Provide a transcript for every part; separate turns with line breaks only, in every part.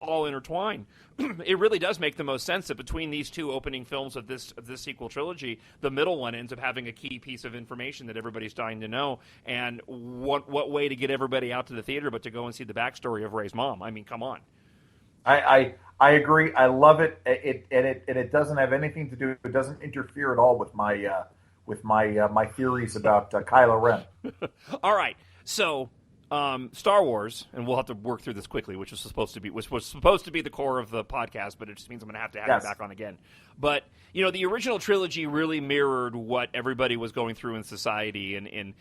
all intertwine. It really does make the most sense that between these two opening films of this sequel trilogy, the middle one ends up having a key piece of information that everybody's dying to know. And what way to get everybody out to the theater but to go and see the backstory of Rey's mom? I mean, come on.
I agree. I love it. It doesn't have anything to do. It doesn't interfere at all with my theories about Kylo Ren.
All right. So, Star Wars, and we'll have to work through this quickly, which was supposed to be the core of the podcast, but it just means I'm going to have you back on again. But the original trilogy really mirrored what everybody was going through in society, and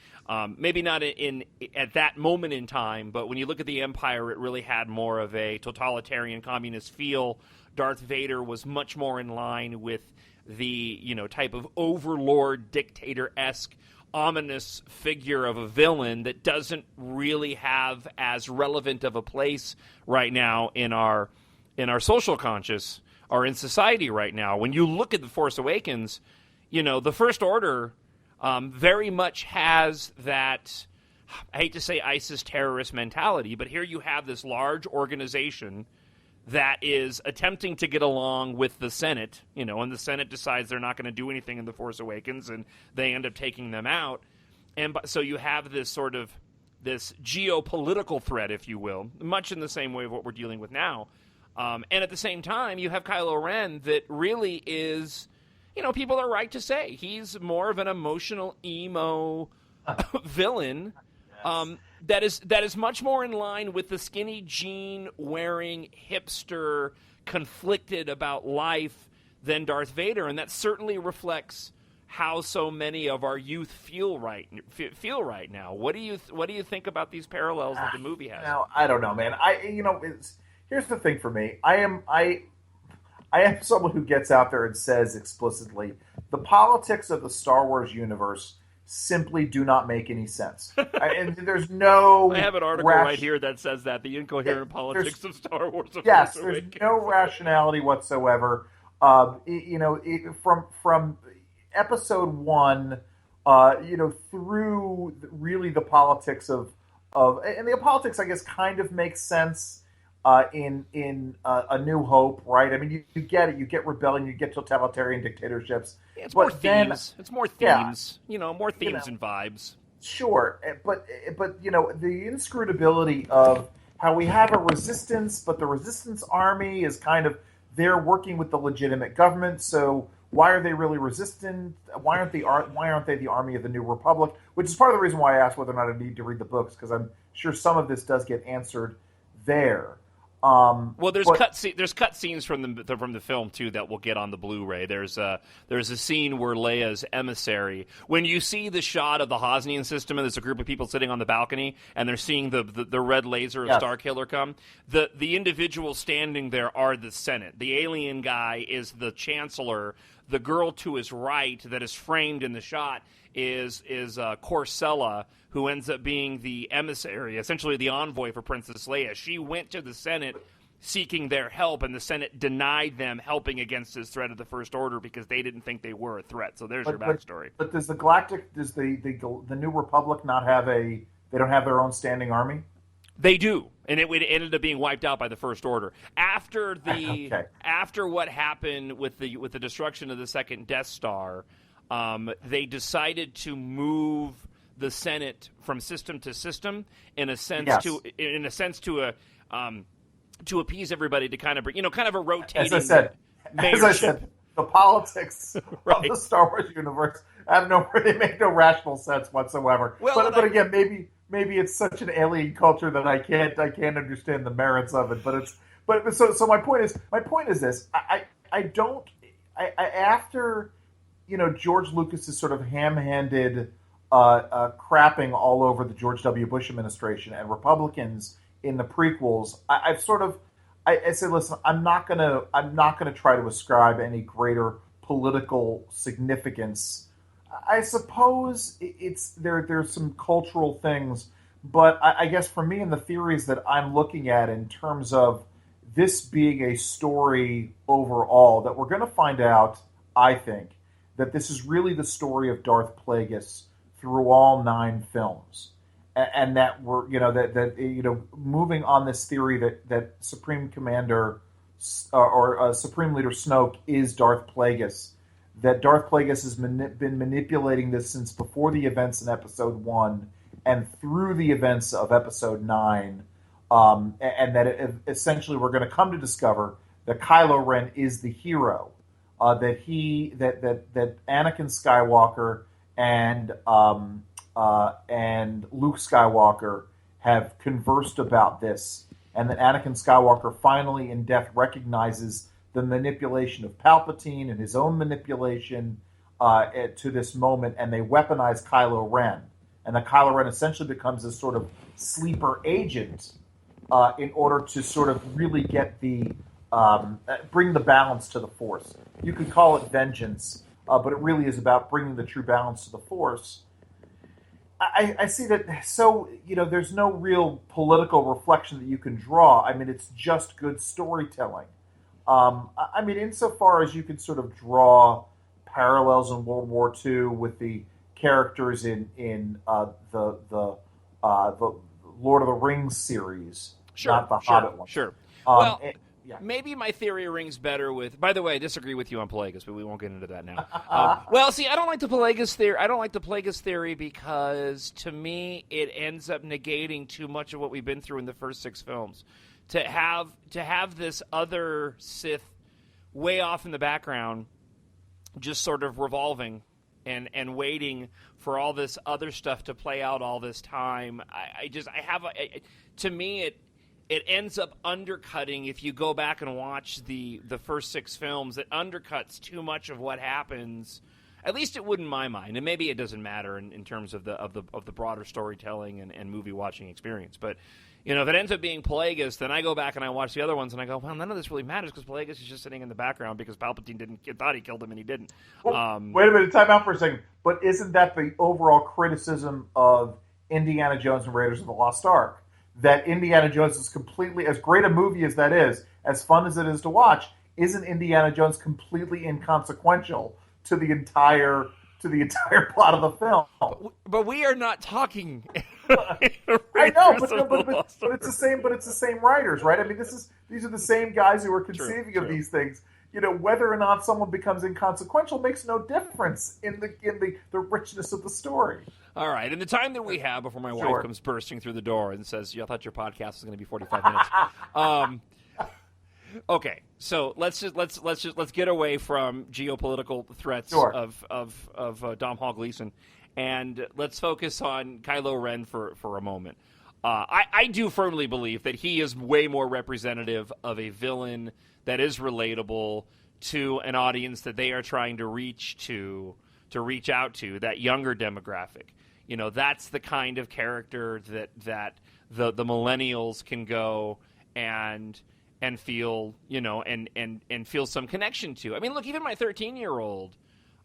maybe not at that moment in time, but when you look at the Empire, it really had more of a totalitarian communist feel. Darth Vader was much more in line with the type of overlord dictator-esque ominous figure of a villain that doesn't really have as relevant of a place right now in our social conscious or in society right now. When you look at The Force Awakens, the First Order very much has that, I hate to say ISIS terrorist mentality, but here you have this large organization that is attempting to get along with the Senate, and the Senate decides they're not going to do anything in The Force Awakens, and they end up taking them out. And so you have this sort of this geopolitical threat, if you will, much in the same way of what we're dealing with now. And at the same time, you have Kylo Ren that really is, people are right to say, he's more of an emotional emo villain. Yes. That is much more in line with the skinny jean wearing hipster conflicted about life than Darth Vader, and that certainly reflects how so many of our youth feel right now. What do you think about these parallels that the movie has?
Now, I don't know, man. Here's the thing for me. I am someone who gets out there and says explicitly the politics of the Star Wars universe simply do not make any sense. And there's no...
I have an article right here that says that, the incoherent politics of Star Wars.
Yes, there's no rationality whatsoever. From episode 1, through really the politics of and the politics, I guess, kind of makes sense in A New Hope, right? I mean, you get it. You get rebellion. You get totalitarian dictatorships.
Yeah, it's more themes. It's more themes. Yeah, more themes and vibes.
Sure, but the inscrutability of how we have a resistance, but the resistance army is kind of there working with the legitimate government. So why are they really resistant? Why aren't they the army of the New Republic? Which is part of the reason why I asked whether or not I need to read the books, because I'm sure some of this does get answered there.
Well, there's cut scenes from the film too that we'll get on the Blu-ray. There's a scene where Leia's emissary, when you see the shot of the Hosnian system, and there's a group of people sitting on the balcony, and they're seeing the red laser of Starkiller come. The individuals standing there are the Senate. The alien guy is the Chancellor. The girl to his right that is framed in the shot is Corsella, who ends up being the emissary, essentially the envoy for Princess Leia. She went to the Senate seeking their help, and the Senate denied them helping against this threat of the First Order because they didn't think they were a threat. So there's your backstory.
But does the New Republic not have they don't have their own standing army?
They do, and it ended up being wiped out by the First Order after what happened with the destruction of the second Death Star. They decided to move the Senate from system to system in a sense to appease everybody, to kind of kind of a rotating.
As I said, the politics of the Star Wars universe they make no rational sense whatsoever. Well, but again, maybe it's such an alien culture that I can't understand the merits of it. So my point is this: after George Lucas's sort of ham-handed crapping all over the George W. Bush administration and Republicans in the prequels, I said, listen, I'm not gonna try to ascribe any greater political significance. I suppose there's some cultural things, but I guess for me, in the theories that I'm looking at in terms of this being a story overall, that we're going to find out, I think, that this is really the story of Darth Plagueis through all 9 films. and that we're moving on this theory that Supreme Commander or Supreme Leader Snoke is Darth Plagueis. That Darth Plagueis has been manipulating this since before the events in Episode 1 and through the events of Episode 9, and that essentially we're going to come to discover that Kylo Ren is the hero, that Anakin Skywalker and Luke Skywalker have conversed about this, and that Anakin Skywalker finally in death recognizes the manipulation of Palpatine and his own manipulation to this moment, and they weaponize Kylo Ren. And the Kylo Ren essentially becomes this sort of sleeper agent in order to sort of really get bring the balance to the Force. You could call it vengeance, but it really is about bringing the true balance to the Force. I see that, so, there's no real political reflection that you can draw. I mean, it's just good storytelling. I mean, insofar as you can sort of draw parallels in World War II with the characters in the Lord of the Rings series, not the Hobbit one.
Sure. Maybe my theory rings better with. By the way, I disagree with you on Plagueis, but we won't get into that now. I don't like the Plagueis theory. I don't like the Plagueis theory because, to me, it ends up negating too much of what we've been through in the first 6 films. To have this other Sith way off in the background, just sort of revolving and waiting for all this other stuff to play out all this time. To me, it ends up undercutting. If you go back and watch the first 6 films, it undercuts too much of what happens. At least it would in my mind, and maybe it doesn't matter in terms of the broader storytelling and movie watching experience. But if it ends up being Plagueis, then I go back and I watch the other ones and I go, well, none of this really matters because Plagueis is just sitting in the background because Palpatine thought he killed him and he didn't.
Well, wait a minute, time out for a second. But isn't that the overall criticism of Indiana Jones and Raiders of the Lost Ark? That Indiana Jones is completely, as great a movie as that is, as fun as it is to watch, isn't Indiana Jones completely inconsequential to the entire plot of the film?
But we are not talking.
I know, but it's the same. But it's the same writers, right? I mean, these are the same guys who are conceiving of these things. Whether or not someone becomes inconsequential makes no difference in the richness of the story.
All right, in the time that we have before my wife comes bursting through the door and says, "I thought your podcast was going to be 45 minutes." Okay, so let's get away from geopolitical threats of Dom Hall Gleason, and let's focus on Kylo Ren for a moment. I do firmly believe that he is way more representative of a villain that is relatable to an audience that they are trying to reach out to, that younger demographic. That's the kind of character that the millennials can go and feel, and feel some connection to. I mean, look, even my 13-year-old,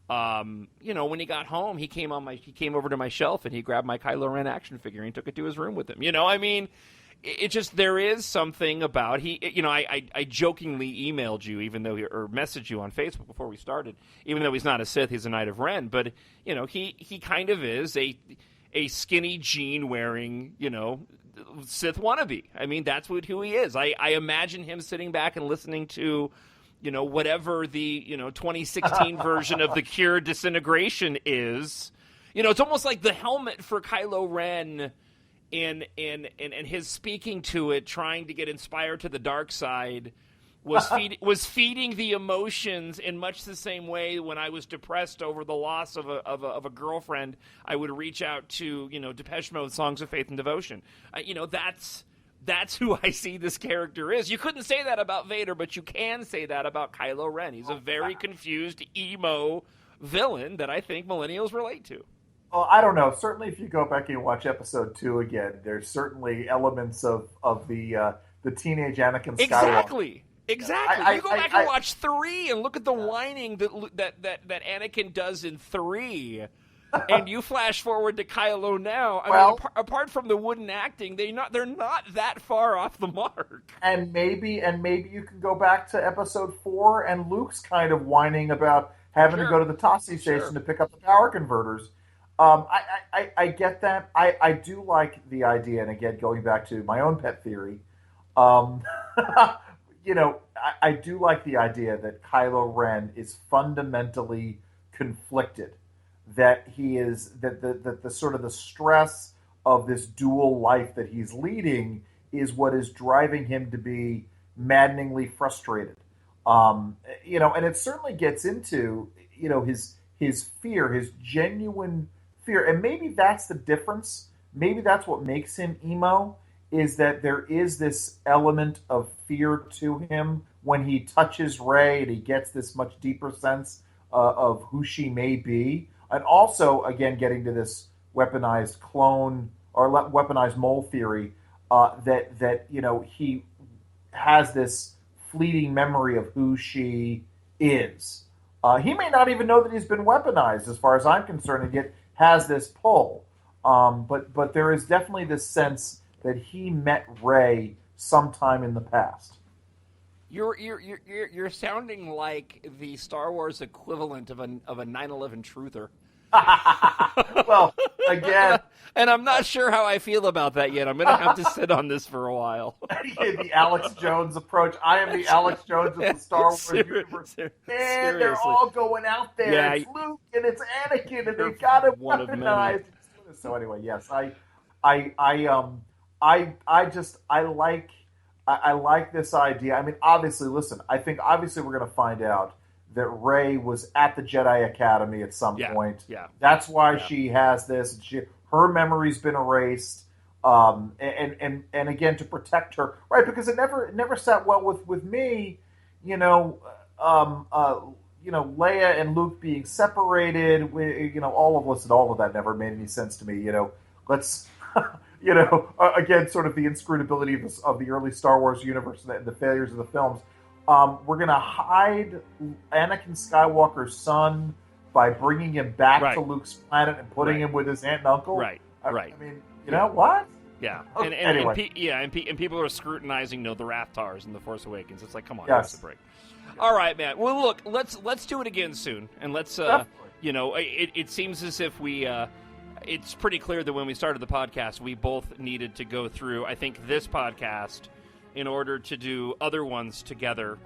when he got home, he came over to my shelf and he grabbed my Kylo Ren action figure and took it to his room with him. I mean, it just, there is something about I jokingly emailed you, or messaged you on Facebook before we started, even though he's not a Sith, he's a Knight of Ren, but he kind of is a skinny jean wearing, Sith wannabe. I mean, that's who he is. I imagine him sitting back and listening to, whatever the 2016 version of The Cure Disintegration is. It's almost like the helmet for Kylo Ren. And his speaking to it, trying to get inspired to the dark side, was feeding the emotions in much the same way when I was depressed over the loss of a girlfriend. I would reach out to Depeche Mode, Songs of Faith and Devotion. That's who I see this character is. You couldn't say that about Vader, but you can say that about Kylo Ren. He's a very confused emo villain that I think millennials relate to.
Well, I don't know. Certainly, if you go back and watch Episode 2 again, there's certainly elements of the teenage Anakin Skywalker.
Exactly. You go back and watch 3 and look at the whining that Anakin does in 3, and you flash forward to Kylo now. I mean, apart from the wooden acting, they're not that far off the mark.
And maybe you can go back to Episode 4, and Luke's kind of whining about having to go to the Tossie station to pick up the power converters. I get that. I do like the idea, and again, going back to my own pet theory, um, I do like the idea that Kylo Ren is fundamentally conflicted, that he is that the sort of the stress of this dual life that he's leading is what is driving him to be maddeningly frustrated. And it certainly gets into his fear, his genuine fear, and maybe that's the difference. Maybe that's what makes him emo, is that there is this element of fear to him when he touches Rey, and he gets this much deeper sense of who she may be, and also again getting to this weaponized clone or weaponized mole theory, that he has this fleeting memory of who she is. He may not even know that he's been weaponized, as far as I'm concerned, and yet has this pull. But there is definitely this sense that he met Rey sometime in the past.
You're sounding like the Star Wars equivalent of a 9/11 truther.
Well, again,
and I'm not sure how I feel about that yet. I'm going to have to sit on this for a while.
The Alex Jones approach. I am the Alex Jones of the Star Wars universe. Man,
seriously.
They're all going out there.
Yeah,
it's Luke and it's Anakin, and they've got to weaponize. So anyway, yes, I like this idea. I mean, obviously, listen. I think obviously we're going to find out that Rey was at the Jedi Academy at some point.
Yeah.
That's why she has this. Her memory's been erased. And again, to protect her, right? Because it never sat well with me, Leia and Luke being separated. All of that never made any sense to me. Let's, again, sort of the inscrutability of the early Star Wars universe and the failures of the films. We're going to hide Anakin Skywalker's son by bringing him back to Luke's planet and putting him with his aunt and uncle.
Right.
I mean, what?
Yeah.
Okay,
anyway. And people are scrutinizing, the Rathars in The Force Awakens. It's like, come on, give us a break. All right, man. Well, look, let's do it again soon, and let's it seems as if we. It's pretty clear that when we started the podcast, we both needed to go through, I think, this podcast in order to do other ones together.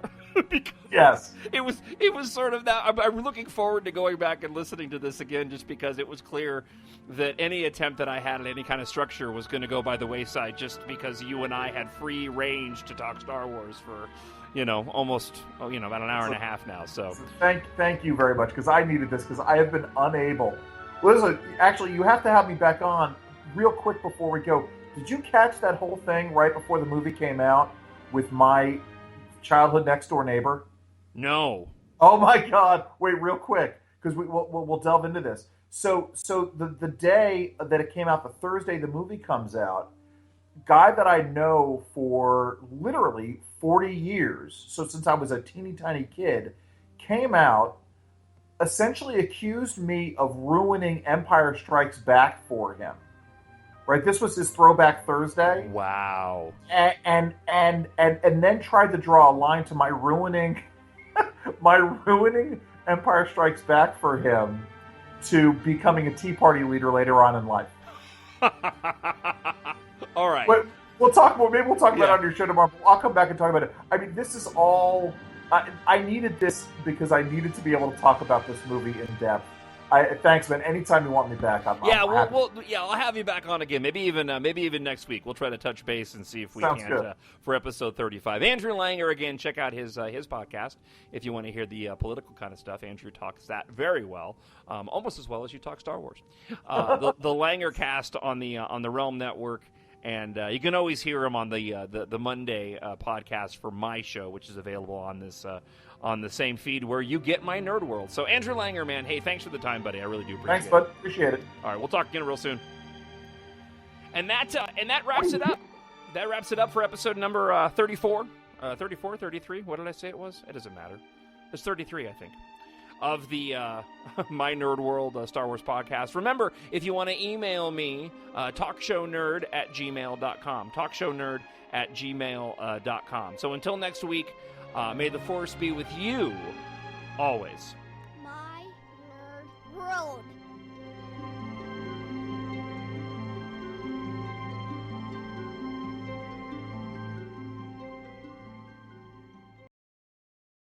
Yes.
It was sort of that. I'm looking forward to going back and listening to this again, just because it was clear that any attempt that I had at any kind of structure was going to go by the wayside, just because you and I had free range to talk Star Wars for, almost, about an hour and a half now. So
thank you very much, because I needed this, because I have been unable. Listen, actually, you have to have me back on real quick before we go. Did you catch that whole thing right before the movie came out with my childhood next door neighbor?
No.
Oh my God! Wait, real quick, because we'll delve into this. So the day that it came out, the Thursday the movie comes out, guy that I know for literally 40 years, so since I was a teeny tiny kid, came out, essentially accused me of ruining Empire Strikes Back for him. Right, this was his Throwback Thursday.
Wow.
And then tried to draw a line to my ruining Empire Strikes Back for him to becoming a Tea Party leader later on in life.
All right.
But we'll talk more. Maybe we'll talk about it on your show tomorrow. I'll come back and talk about it. I mean, this is all. I needed this because I needed to be able to talk about this movie in depth. Thanks, man. Anytime you want me back, I'm happy.
I'll have you back on again. Maybe even next week. We'll try to touch base and see if we can for episode 35. Andrew Langer, again. Check out his podcast if you want to hear the political kind of stuff. Andrew talks that very well, almost as well as you talk Star Wars. The LangerCast on the Realm Network. And you can always hear him on the Monday podcast for my show, which is available on this on the same feed where you get my Nerd World. So Andrew Langer, man, hey, thanks for the time, buddy. I really do appreciate it.
Thanks, bud. Appreciate it.
All right, we'll talk again real soon. And that wraps it up. That wraps it up for episode number 34. 34, 33? What did I say it was? It doesn't matter. It's 33, I think, of the My Nerd World Star Wars podcast. Remember, if you want to email me, talkshownerd@gmail.com. Talkshownerd@gmail.com. So until next week, may the Force be with you always.
My Nerd World.